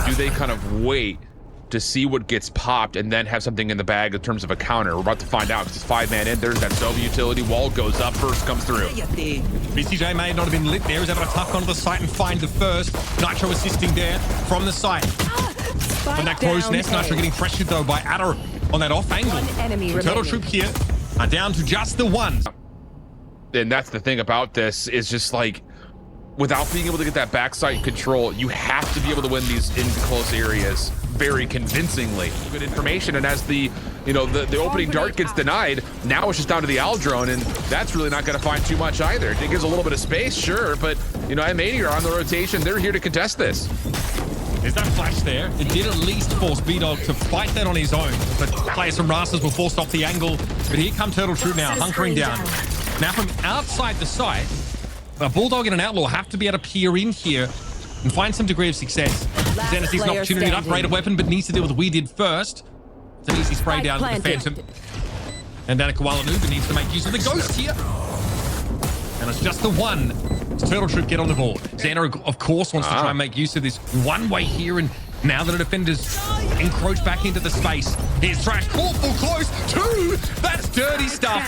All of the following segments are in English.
do they kind of wait to see what gets popped and then have something in the bag in terms of a counter? We're about to find out because it's 5-man in. There's that Sova utility. Wall goes up. First comes through. BCJ may not have been lit there. He's able to tuck onto the site and find the first. Nitro assisting there from the site. From that crow's nest, Nitro getting pressured though by Adder on that off angle. Turtle Troop here are down to just the one. And that's the thing about this is just like, without being able to get that backside control, you have to be able to win these in close areas very convincingly. Good information, and as the opening dart gets denied, now it's just down to the Owl drone, and that's really not going to find too much either. It gives a little bit of space, sure, but M80 are on the rotation. They're here to contest this. There's that flash there. It did at least force B-Dog to fight that on his own, but players from Rastas will force off the angle. But here come Turtle Troop now, hunkering down. Now from outside the site, a Bulldog and an Outlaw have to be able to peer in here and find some degree of success. Xena sees an opportunity to upgrade a weapon, but needs to deal with what we did first. It's an easy spray down to the Phantom. And down to Koala Noob needs to make use of the Ghost here. And it's just the one. Does Turtle Troop get on the board? Xena, of course, wants to try and make use of this one-way here, and now that the defenders encroach back into the space, here's Trash caught full close. 2! That's dirty stuff.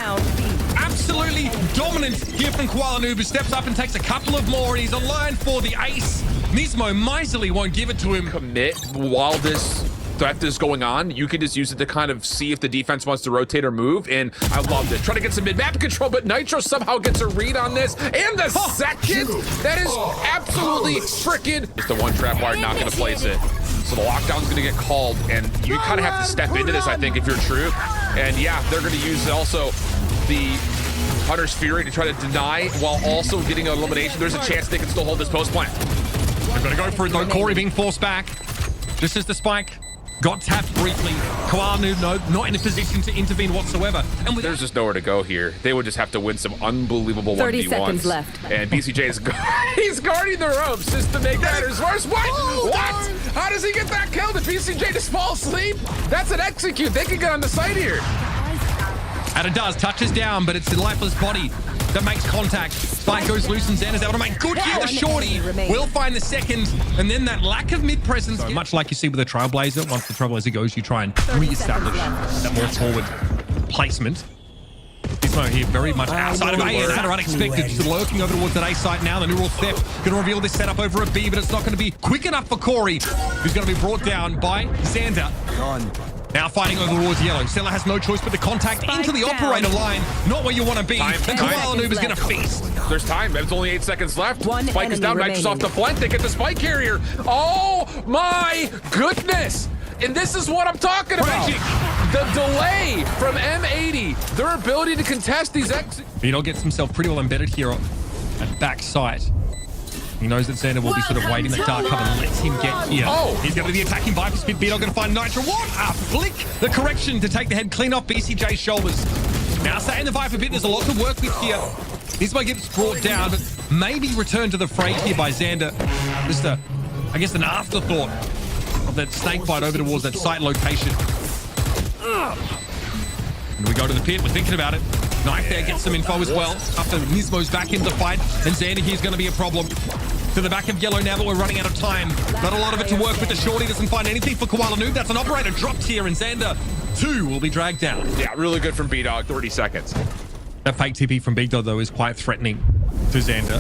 Absolutely dominant here from Koala Noob, who steps up and takes a couple of more, and he's aligned for the ace. Nismo miserly won't give it to him. Commit while this threat is going on. You can just use it to kind of see if the defense wants to rotate or move, and I love this. Try to get some mid-map control, but Nitro somehow gets a read on this, and the second, that is absolutely freaking. Just the one trap wire, not gonna place it. So the lockdown's gonna get called, and you kind of have to step into this, I think, if you're true. And yeah, they're gonna use also the Hunter's Fury to try to deny while also getting an elimination. There's a chance they can still hold this post plant. They're gonna go for it though. Corey being forced back. Just as the spike got tapped briefly, Koala Noob not in a position to intervene whatsoever. And there's just nowhere to go here. They would just have to win some unbelievable 30 1v1s. seconds left. And BCJ is he's guarding the ropes just to make matters worse. What? How does he get that kill? Did BCJ just fall asleep? That's an execute. They can get on the site here. And it does, touches down, but it's the lifeless body that makes contact. Spike goes loose and Xana's able to make good here. The shorty will find the second, and then that lack of mid-presence. So much like you see with the Trailblazer, once the Trailblazer goes, you try and re-establish that more forward placement. Gizmo here very much outside of A, and that are unexpected. Just lurking over towards that A site now. The neural theft going to reveal this setup over a B, but it's not going to be quick enough for Corey, who's going to be brought down by Xander. Now fighting over towards yellow. Stella has no choice but to contact into the operator line. Not where you want to be. And Koala Noob is going to feast. There's time. There's only 8 seconds left. Spike is down. Nitro's off the flank. They get the spike carrier. Oh my goodness. And this is what I'm talking about. The delay from M80. Their ability to contest these exits. Vito gets himself pretty well embedded here at back sight. He knows that Xander will be sort of waiting that dark cover and lets him get here. He's going to be attacking Viper Spit. Beto going to find Nitro. What a flick! The correction to take the head clean off BCJ's shoulders. Now, saying the Viper Pit, there's a lot to work with here. This might get brought down, but maybe returned to the fray here by Xander. Just I guess, an afterthought of that snake bite over towards that site location. And we go to the pit. We're thinking about it. Knife there gets some info as well. After Nismo's back in the fight, and Xander here's going to be a problem. To the back of yellow now, but we're running out of time. Not a lot of it to work with. The shorty doesn't find anything for Koala Noob. That's an operator dropped here, and Xander 2 will be dragged down. Yeah, really good from B-Dog. 30 seconds. That fake TP from Big Dog, though, is quite threatening to Xander.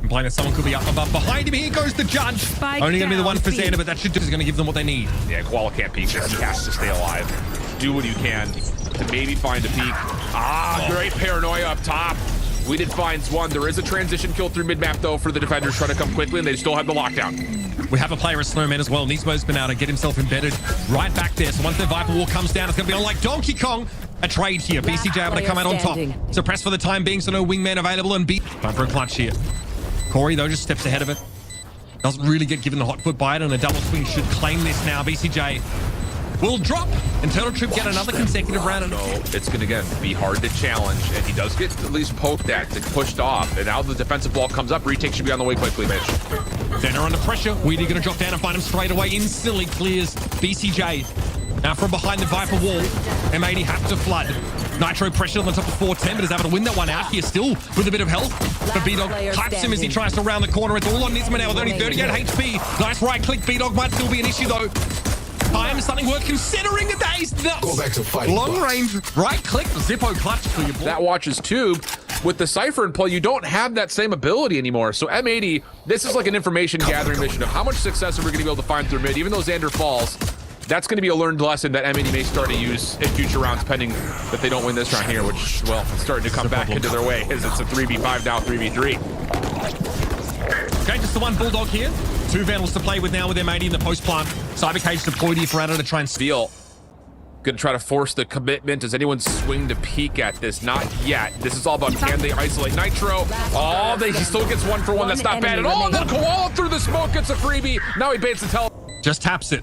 Implying that someone could be up above. Behind him, here goes the judge. Only going to be the one for Xander, but that should is going to give them what they need. Yeah, Koala can't peek this. He has to stay alive. Do what you can to maybe find a peek. Great paranoia up top. We did find one. There is a transition kill through mid-map, though, for the defenders trying to come quickly, and they still have the lockdown. We have a player as Snowman as well. Nismo's been able to get himself embedded right back there. So once the Viper Wall comes down, it's going to be on like Donkey Kong. A trade here. BCJ able to come out on top. Suppressed for the time being, so no wingman available, and time for a clutch here. Corey, though, just steps ahead of it. Doesn't really get given the hot foot by it, and a double swing should claim this now. BCJ will drop, and Turtle Troop get another consecutive round. So it's going to, again, be hard to challenge, and he does get at least poked at, pushed off, and now the defensive ball comes up. Retake should be on the way quickly, Mitch. Xander under pressure. Weedy going to drop down and find him straight away. Instantly clears BCJ. Now from behind the Viper Wall, M80 have to flood. Nitro pressure on the top of 410, but is able to win that one out here still with a bit of health. But B-Dog types him as he tries to round the corner. It's all on Nisma now with only 38 HP. Nice right click. B-Dog might still be an issue though. Time is something worth considering a days. Go back to fighting. Long range right click. Zippo clutch for your ball. That watches tube. With the Cypher in play, you don't have that same ability anymore. So M80, this is like an information gathering mission of how much success are we going to be able to find through mid. Even though Xander falls, that's going to be a learned lesson that M80 may start to use in future rounds, pending that they don't win this round here, which, well, it's starting to come back into their way as it's a 3v5 now, 3v3. Okay, just the one Bulldog here. Two Vandals to play with now with M80 in the post plant. Cyber Cage deployed here for Adder to try and steal. Gonna try to force the commitment. Does anyone swing to peek at this? Not yet. This is all about can they isolate Nitro? Oh, he still gets 1 for 1. That's not bad at all. And then Koala through the smoke gets a freebie. Now he baits the tele. Just taps it.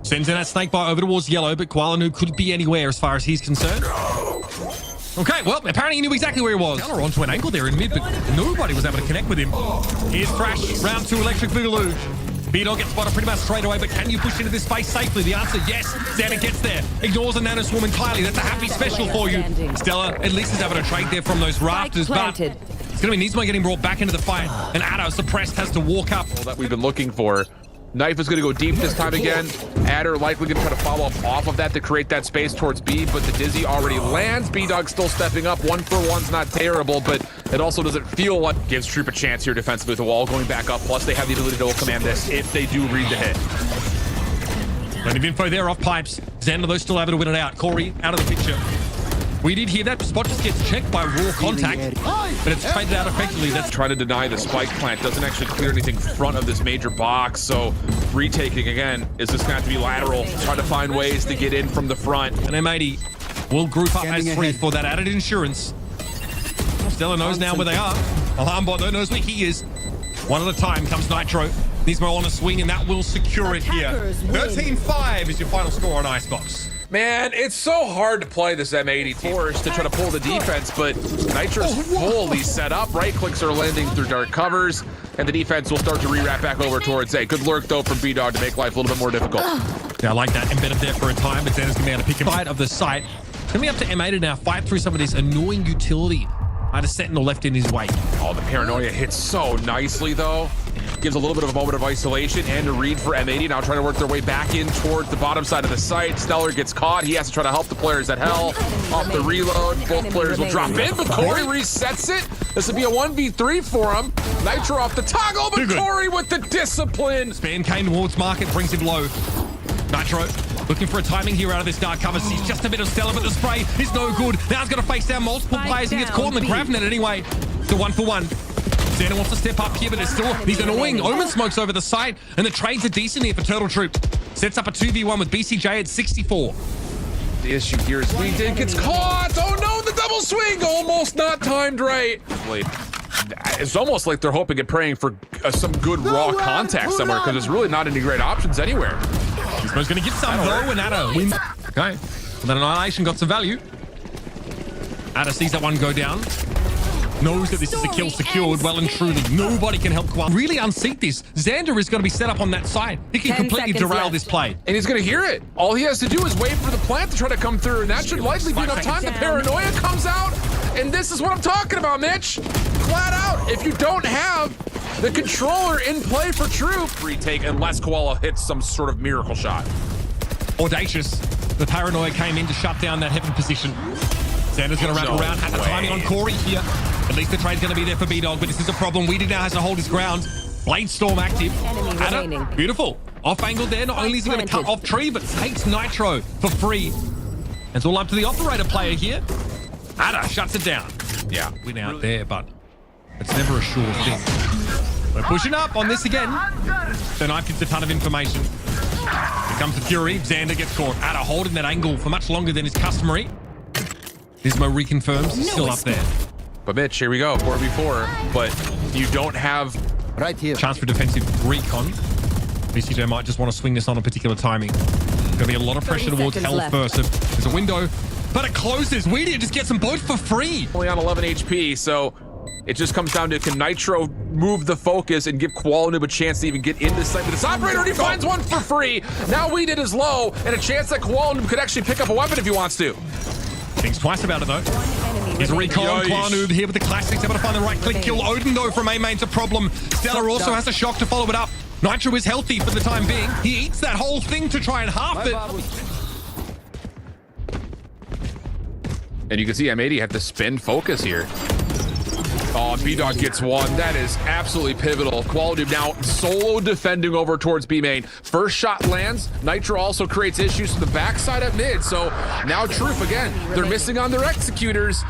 Sends in that snake bite over towards yellow, but Koala could be anywhere as far as he's concerned. Okay, well, apparently he knew exactly where he was. Counter onto an angle there in mid, but nobody was able to connect with him. Here's Thrash, round 2 Electric Boogaloo. B-Dog gets spotted pretty much straight away, but can you push into this space safely? The answer, yes. Xander gets there. Ignores a Nano Swarm entirely. That's a happy special for you. Stella at least is able to trade there from those rafters, but it's going to be Nismo getting brought back into the fight. And Adder, suppressed, has to walk up. All that we've been looking for. Knife is going to go deep this time again. Adder likely going to try to follow up off of that to create that space towards B, but the Dizzy already lands. B-Dog still stepping up. 1 for 1's not terrible, but it also doesn't feel like gives Troop a chance here defensively with the wall going back up. Plus, they have the ability to command this if they do read the hit. Plenty of info there off pipes. Xander, though, still able to win it out. Corey out of the picture. We did hear that. Spot just gets checked by raw contact, but it's faded out effectively. That's trying to deny the spike plant. Doesn't actually clear anything in front of this major box. So retaking again, is this going to have to be lateral? Try to find ways to get in from the front. And M80 will group up as 3 for that added insurance. Stella knows now where they are. Alarmbot though knows where he is. One at a time comes Nitro. Nismo on a swing, and that will secure it here. 13-5 is your final score on Icebox. Man, it's so hard to play this M80 force to try to pull the defense, but Nitro's fully set up. Right clicks are landing through dark covers, and the defense will start to re-wrap back over towards A. Good lurk, though, from B-Dog to make life a little bit more difficult. Yeah, I like that. Embedded there for a time, but Xander's going to be able to pick him side of the site. Coming up to M80 now, fight through some of this annoying utility. I had a Sentinel left in his way. Oh, the paranoia hits so nicely, though. Gives a little bit of a moment of isolation and a read for M80. Now trying to work their way back in towards the bottom side of the site. Stellar gets caught. He has to try to help the players at hell. Off the reload. Both players will drop in, but Corey resets it. This would be a 1v3 for him. Nitro off the toggle, but Corey with the discipline. Spam came towards market, brings him low. Nitro looking for a timing here out of this dark cover. Sees just a bit of Stella, but the spray is no good. Now he's going to face down multiple players. He gets caught in the grav net anyway. The 1 for 1. Xander wants to step up here, but it's still, he's annoying. Omen smokes over the side, and the trades are decent here for Turtle Troop. Sets up a 2v1 with BCJ at 64. The issue here is we did gets caught. Oh no, the double swing almost not timed right. It's almost like they're hoping and praying for some good raw contact somewhere, because there's really not any great options anywhere. Nismo's going to give some though, and Adder wins. Okay, well, that Annihilation got some value. Adder sees that one go down. Knows that this is a kill secured well and truly. Nobody can help Kwal really unseat this. Xander is going to be set up on that side. He can completely derail this play. And he's going to hear it. All he has to do is wait for the plant to try to come through, and that should likely be enough time. The paranoia comes out, and this is what I'm talking about, Mitch. Flat out, if you don't have the controller in play for Troop, retake unless Koala hits some sort of miracle shot. Audacious. The paranoia came in to shut down that heaven position. Xander's going to wrap around, has the timing on Corey here. At least the trade's going to be there for B-Dog, but this is a problem. Weedy now has to hold his ground. Blade Storm active. Adder, beautiful. Off angle there. Not only is he going to cut off tree, but takes Nitro for free. It's all up to the operator player here. Adder shuts it down. Yeah, win out there, but it's never a sure thing. We're pushing up on this again. The knife gives a ton of information. Here comes the Fury. Xander gets caught. Adder holding that angle for much longer than is customary. Nismo reconfirms, he's still up there. But Mitch, here we go, 4v4, but you don't have right here chance for defensive recon. BCJ might just want to swing this on a particular timing. Gonna be a lot of pressure towards hell first. So there's a window, but it closes. Weedy just gets them both for free. Only on 11 HP, so it just comes down to can Nitro move the focus and give Qualinoob a chance to even get into sight. But this operator, he finds one for free. Now Weeded is low, and a chance that Qualinoob could actually pick up a weapon if he wants to. Thinks twice about it, though. Here's a recon. Quanoob here with the classics. Able to find the right click kill. Odin, though, from A-Main's a problem. Stella also has a shock to follow it up. Nitro is healthy for the time being. He eats that whole thing to try and half it. And you can see M80 have to spin focus here. Oh, B-Dog gets one. That is absolutely pivotal. Quality now solo defending over towards B main. First shot lands. Nitro also creates issues from the backside at mid. So now Truth again. They're missing on their executors.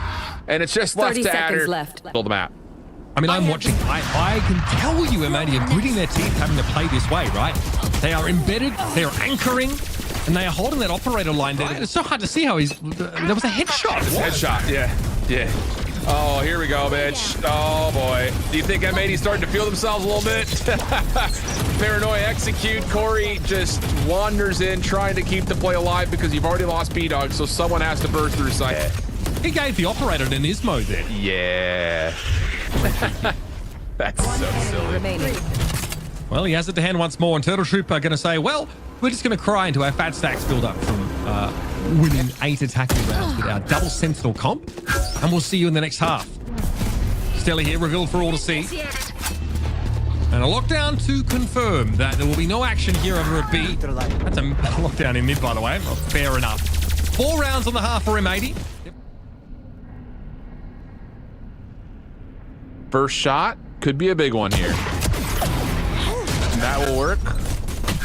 And it's just left to Adder. Build the map. I mean, I'm watching. I can tell you, M80 are gritting their teeth having to play this way, right? They are embedded. They are anchoring. And they are holding that operator line there. It's so hard to see how he's... There was a headshot. Headshot, yeah. Oh, here we go, bitch. Oh, boy. Do you think M80's starting to feel themselves a little bit? Paranoia execute. Corey just wanders in, trying to keep the play alive because you've already lost B-Dog, so someone has to burst through sight. He gave the operator an Ismo there. Yeah. That's so silly. Well, he has it to hand once more, and Turtle Troop are going to say, well, we're just going to cry into our fat stacks build up from winning 8 attacking rounds with our double sentinel comp, and we'll see you in the next half. Stella here, revealed for all to see. And a lockdown to confirm that there will be no action here over at B. That's a lockdown in mid, by the way. Fair enough. 4 rounds on the half for M80. First shot could be a big one here. That will work.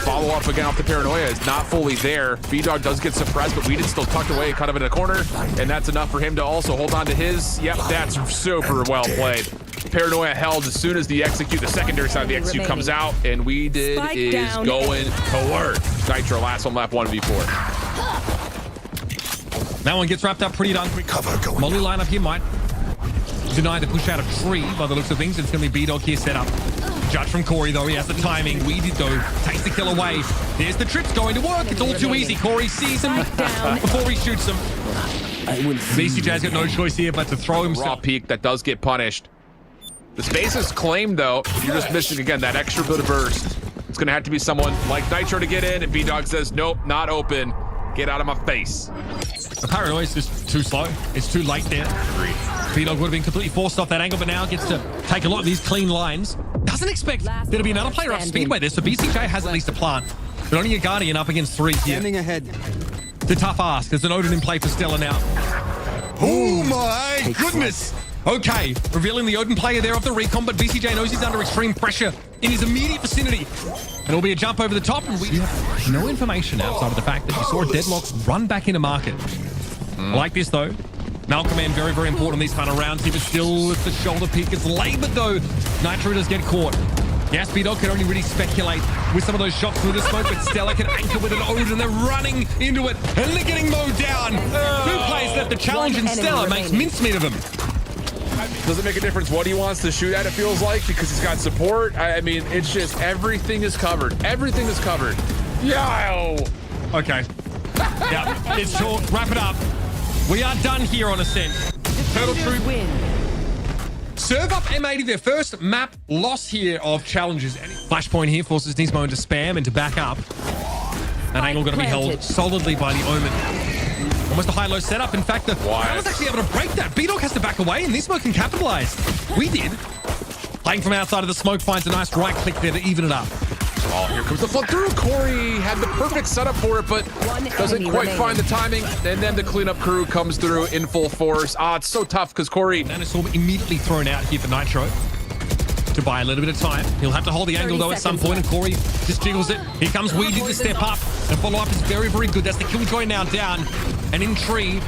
Follow up again off the Paranoia is not fully there. B-Dog does get suppressed, but Whedon's still tucked away, kind of in a corner, and that's enough for him to also hold on to his. Yep, that's super well played. Paranoia held as soon as the secondary side of the execute comes out, and Whedon is going to work. Nitro, last one left, 1v4. That one gets wrapped up pretty done. Molly lineup here might deny the push out of Tree by the looks of things. It's going to be B-Dog here set up. Judge from Corey, though. He has the timing. Weeded, though, takes the kill away. There's the trip's going to work. It's all too easy. Corey sees him before he shoots him. BCJ's got no choice here but to throw himself. Raw peak that does get punished. The space is claimed, though. You're just missing, again, that extra bit of burst. It's going to have to be someone like Nitro to get in, and B-Dog says, nope, not open. Get out of my face. The Paranoia is just too slow. It's too late there. B-Dog would have been completely forced off that angle, but now gets to take a lot of these clean lines. Doesn't expect there to be another player up Speedway there, so BCJ has at least a plant. But only a Guardian up against 3 here. Ahead. It's a tough ask. There's an Odin in play for Stella now. Oh my goodness. Okay, revealing the Odin player there off the recon, but BCJ knows he's under extreme pressure in his immediate vicinity. And it'll be a jump over the top, and we have no information outside of the fact that we saw a deadlock run back into market. I like this, though. Malcolm Man, very important in these kind of rounds here, but still with the shoulder peak. It's labored, though. Nitro does get caught. Yes, B-Dog can only really speculate with some of those shots through the smoke, but Stella can anchor with an Odin. They're running into it, and they're getting mowed down. 2 plays left to challenge, and Stella makes mincemeat of him. Does it make a difference what he wants to shoot at, it feels like, because he's got support? I mean, it's just everything is covered. Everything is covered. Yo! Okay. Yeah, it's short. Wrap it up. We are done here on Ascent. Turtle Troop serve up M80, their first map loss here of challenges. Flashpoint here forces Nismo into spam and to back up. That angle going to be held solidly by the Omen. Almost a high-low setup. In fact, the was actually able to break that. B-Dog has to back away, and Nismo can capitalize. We did. Playing from outside of the smoke, finds a nice right click there to even it up. Oh, here comes the flood through. Corey had the perfect setup for it, but doesn't quite find the timing. And then the cleanup crew comes through in full force. Ah, it's so tough because Corey... Dinosaur immediately thrown out here for Nitro to buy a little bit of time. He'll have to hold the angle, though, at some point, and Corey just jiggles it. Here comes Weedy to step up. And follow-up is very good. That's the Killjoy now down. And in Tree,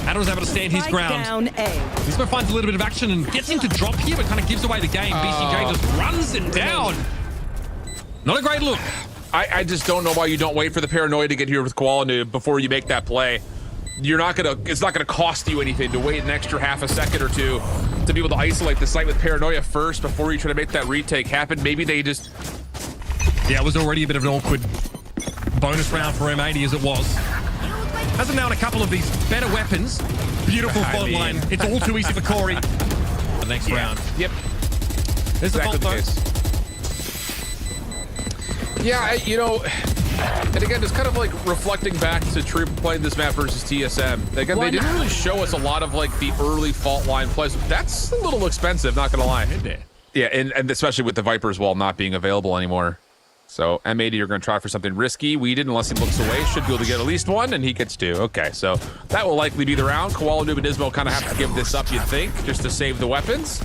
Adder's able to stand his ground. Nismo finds a little bit of action and gets him to drop here, but kind of gives away the game. BCJ just runs it down. Not a great look. I just don't know why you don't wait for the Paranoia to get here with Quality before you make that play. You're not gonna, it's not gonna cost you anything to wait an extra half a second or two to be able to isolate the site with Paranoia first before you try to make that retake happen. Maybe they just... Yeah, it was already a bit of an awkward bonus round for M80 as it was. Hasn't now a couple of these better weapons. Beautiful front line. It's all too easy for Corey. The next round. Yep. There's exactly the fault, Yeah, you know, And again, it's kind of like reflecting back to Troop playing this map versus TSM. Again, they didn't really show us a lot of like the early fault line plays. That's a little expensive, not gonna lie. Yeah, and especially with the Viper's wall not being available anymore. So M80 are going to try for something risky. Weeded, unless he looks away, should be able to get at least one, and he gets two. Okay, so that will likely be the round. Koala Noob and Ismo kind of have to give this up, you'd think, just to save the weapons.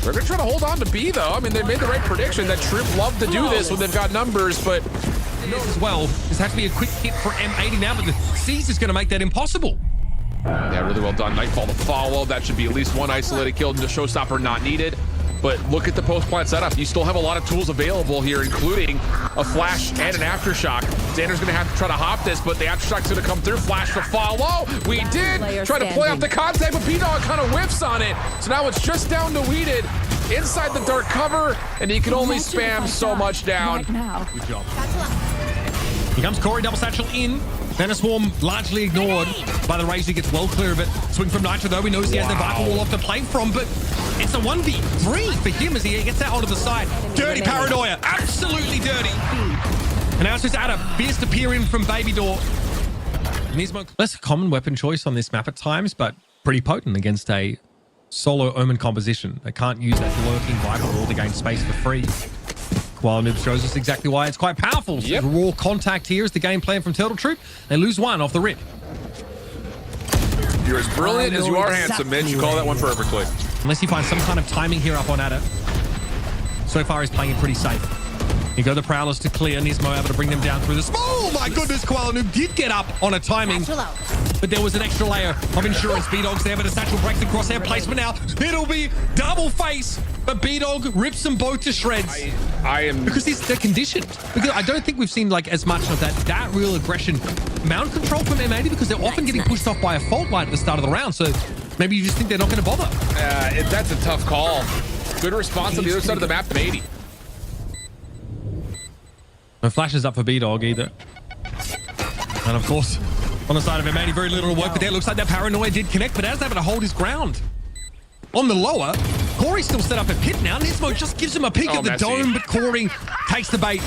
They're going to try to hold on to B, though. I mean, they made the right prediction that Troop love to do this when they've got numbers, but... As well, this has to be a quick hit for M80 now, but the C's is going to make that impossible. Yeah, really well done. Nightfall to follow. That should be at least one isolated kill, and the showstopper not needed. But look at the post-plant setup. You still have a lot of tools available here, including a flash and an aftershock. Xander's going to have to try to hop this, but the aftershock's going to come through. Flash to follow. We did try to play off the contact, but B-Dog kind of whiffs on it. So now it's just down to Weeded inside the dark cover, and he can only spam so much down. Good job. Here comes Corey, double satchel in. Then a swarm largely ignored by the Raze. He gets well clear of it. Swing from Nitro, though. He knows he has the Viper wall off to play from, but it's a 1v3 for him as he gets that onto the side. Dirty paranoia. Absolutely dirty. And now it's just Ada. Fierce to peer in from Baby Door. Nismo, less a common weapon choice on this map at times, but pretty potent against a solo Omen composition. They can't use that lurking Viper wall to gain space for free. Koala Noob shows us exactly why it's quite powerful. Yep. Raw contact here is the game plan from Turtle Troop. They lose one off the rip. You're as brilliant as you are handsome, Mitch. You call that one perfectly. Unless he finds some kind of timing here up on Ada. So far, he's playing it pretty safe. Here go the Prowlers to clear. Nismo able to bring them down through the... Oh my goodness, Koala Noob did get up on a timing. But there was an extra layer of insurance. B-Dog's there, but a satchel breaks the crosshair placement now. It'll be double face, but B-Dog rips them both to shreds. I am... Because they're conditioned. Because I don't think we've seen like as much of that real aggression. Mount control from M80 because they're often getting pushed off by a fault line at the start of the round. So maybe you just think they're not going to bother. That's a tough call. Good response on the other side of the map from 80. No flashes up for B-Dog either. And of course, on the side of M80, very little to work, but there looks like that paranoia did connect, but Adam's able to hold his ground. On the lower, Corey still set up a pit now. Nismo just gives him a peek at the dome, but Corey takes the bait.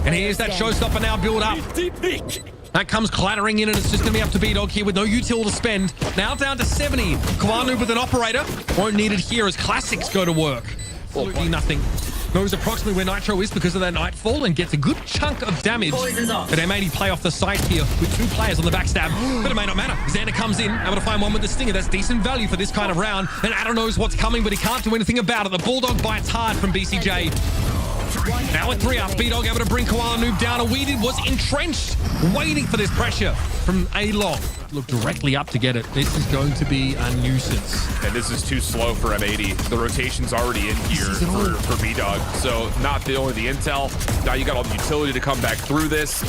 And here's that showstopper now build up. That comes clattering in, and it's just going to be up to B-Dog here with no util to spend. Now down to 70. Koala Noob with an operator. Won't need it here as classics go to work. Absolutely nothing. Knows approximately where Nitro is because of that Nightfall and gets a good chunk of damage. But M80 play off the side here with two players on the backstab. But it may not matter. Xander comes in, able to find one with the Stinger. That's decent value for this kind of round. And Adam knows what's coming, but he can't do anything about it. The Bulldog bites hard from BCJ. Now at 3 up, B-Dog able to bring Koala Noob down. Weeded was entrenched, waiting for this pressure from A-Long. Look directly up to get it. This is going to be a nuisance. And this is too slow for M80. The rotation's already in here for B-Dog. So not only the intel, now you got all the utility to come back through this. No!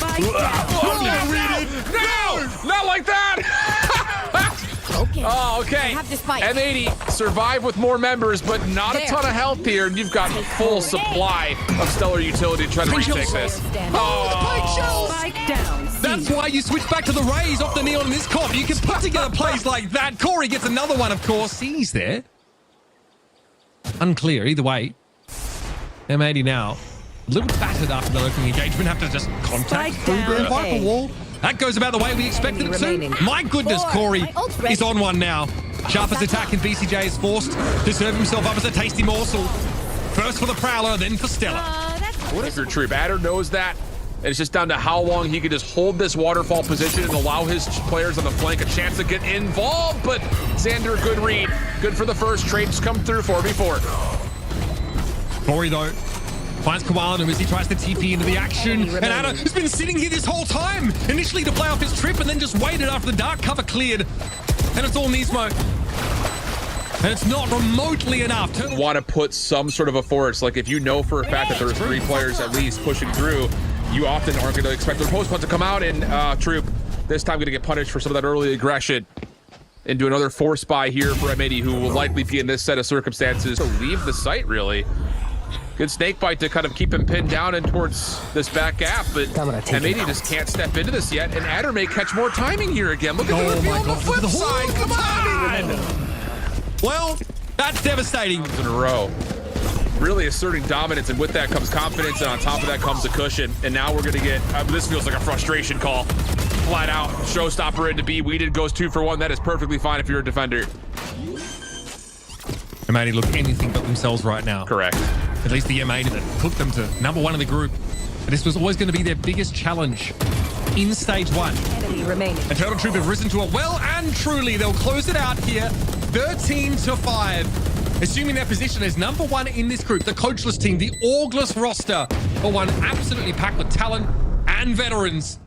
Not like that! Okay. Oh, okay. M80 survive with more members, but not a ton of health here. And you've got full supply of stellar utility to try to retake this. Oh, the Pike shells! Spike down. That's why you switch back to the Raze off the Neon in this comp. You can put together plays like that. Corey gets another one, of course. He's there. Unclear either way. M80 now. A little battered after the lurking engagement. Have to just contact through the Viper wall. That goes about the way we expected it to. My goodness, Corey is on one now. Sharpest attack, and BCJ is forced to serve himself up as a tasty morsel. First for the Prowler, then for Stella. What if your true batter knows that? And it's just down to how long he can just hold this waterfall position and allow his players on the flank a chance to get involved. But Xander, good read. Good for the first. Trades come through 4v4. Corey, though, finds Koala Noob as he tries to TP into the action. And Ada has been sitting here this whole time. Initially to play off his trip and then just waited after the dark cover cleared. And it's all Nismo. And it's not remotely enough. Want to put some sort of a force. Like if you know for a fact that there's 3 players at least pushing through, you often aren't going to expect their post to come out. And Troop, this time going to get punished for some of that early aggression. Into another force buy here for M80, who will likely be in this set of circumstances to leave the site, really. Good snake bite to kind of keep him pinned down and towards this back gap, but M80 just can't step into this yet, and Adder may catch more timing here again. Look at the reveal on the flip side. Come on! Well, that's devastating. In a row. really asserting dominance, and with that comes confidence, and on top of that comes a cushion. And now we're gonna get, this feels like a frustration call. Flat out, showstopper into B. Weeded goes 2 for 1. That is perfectly fine if you're a defender. M80 look anything but themselves right now. Correct. At least the M80 that took them to #1 in the group. But this was always going to be their biggest challenge in stage 1. Enemy remaining. And Turtle Troop have risen to it well and truly. They'll close it out here, 13-5. Assuming their position as #1 in this group, the coachless team, the orgless roster, but one absolutely packed with talent and veterans.